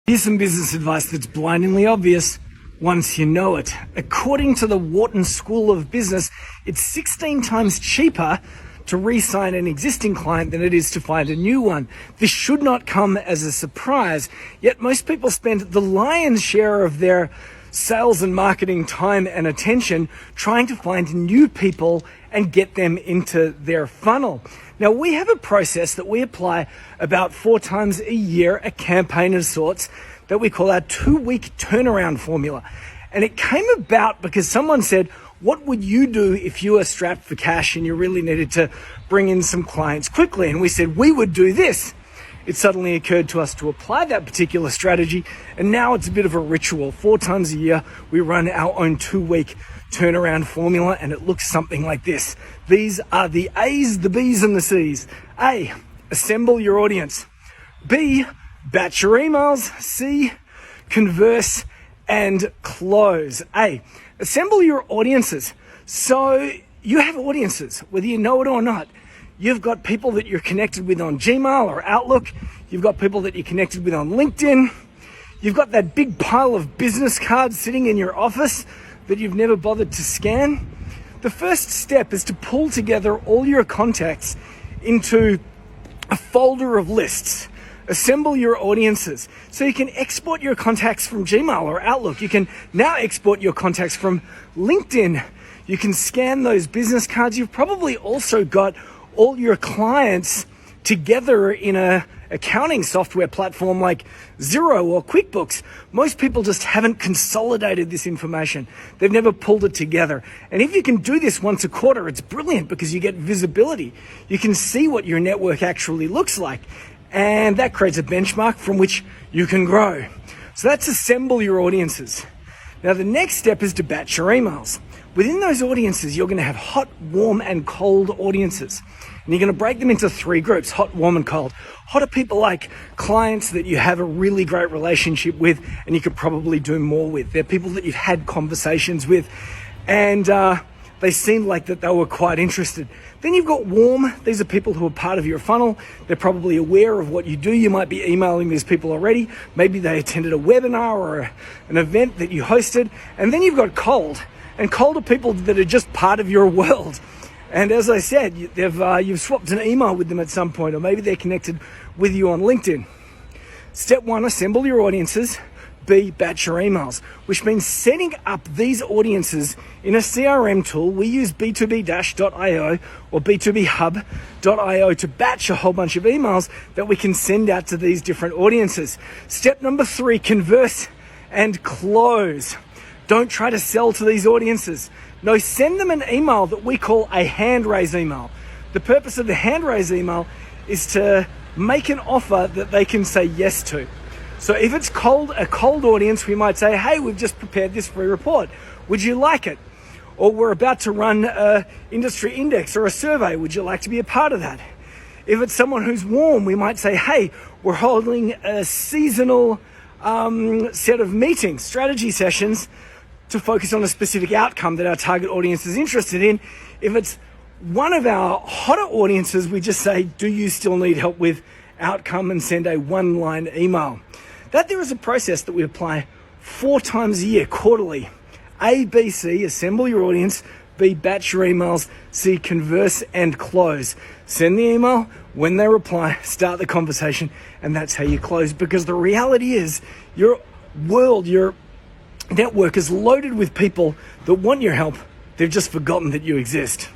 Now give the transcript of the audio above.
Here's some business advice that's blindingly obvious once you know it. According to the Wharton School of Business, it's 16 times cheaper to re-sign an existing client than it is to find a new one. This should not come as a surprise, yet most people spend the lion's share of their sales and marketing time and attention trying to find new people and get them into their funnel. Now, we have a process that we apply about 4 times a year, a campaign of sorts that we call our 2-week turnaround formula. And it came about because someone said, what would you do if you were strapped for cash and you really needed to bring in some clients quickly? And we said, we would do this. It suddenly occurred to us to apply that particular strategy, and now it's a bit of a ritual. 4 times a year, we run our own 2-week turnaround formula, and it looks something like this. These are the A's, the B's, and the C's. A, assemble your audience. B, batch your emails. C, converse and close. A, assemble your audiences. So you have audiences, whether you know it or not. You've got people that you're connected with on Gmail or Outlook. You've got people that you're connected with on LinkedIn. You've got that big pile of business cards sitting in your office that you've never bothered to scan. The first step is to pull together all your contacts into a folder of lists. Assemble your audiences. So you can export your contacts from Gmail or Outlook. You can now export your contacts from LinkedIn. You can scan those business cards. You've probably also got all your clients together in a accounting software platform like Xero or QuickBooks. Most people just haven't consolidated this information. They've never pulled it together. And if you can do this once a quarter, it's brilliant because you get visibility. You can see what your network actually looks like. And that creates a benchmark from which you can grow. So that's assemble your audiences. Now, the next step is to batch your emails. Within those audiences, you're going to have hot, warm, and cold audiences. And you're going to break them into 3 groups, hot, warm, and cold. Hot are people like clients that you have a really great relationship with and you could probably do more with. They're people that you've had conversations with and they seemed like that they were quite interested. Then you've got warm. These are people who are part of your funnel. They're probably aware of what you do. You might be emailing these people already. Maybe they attended a webinar or an event that you hosted. And then you've got cold. And cold are people that are just part of your world. And as I said, you've swapped an email with them at some point, or maybe they're connected with you on LinkedIn. Step 1, assemble your audiences. B, batch your emails, which means setting up these audiences in a CRM tool. We use b2b-io or b2bhub.io to batch a whole bunch of emails that we can send out to these different audiences. Step number 3, converse and close. Don't try to sell to these audiences. No, send them an email that we call a hand raise email. The purpose of the hand raise email is to make an offer that they can say yes to. So if it's a cold audience, we might say, hey, we've just prepared this free report. Would you like it? Or we're about to run an industry index or a survey. Would you like to be a part of that? If it's someone who's warm, we might say, hey, we're holding a seasonal set of meetings, strategy sessions to focus on a specific outcome that our target audience is interested in. If it's one of our hotter audiences, we just say, do you still need help with outcome, and send a 1-line email. That there is a process that we apply 4 times a year, quarterly. A, B, C, assemble your audience. B, batch your emails. C, converse and close. Send the email. When they reply, start the conversation, and that's how you close. Because the reality is, your world, your network is loaded with people that want your help. They've just forgotten that you exist.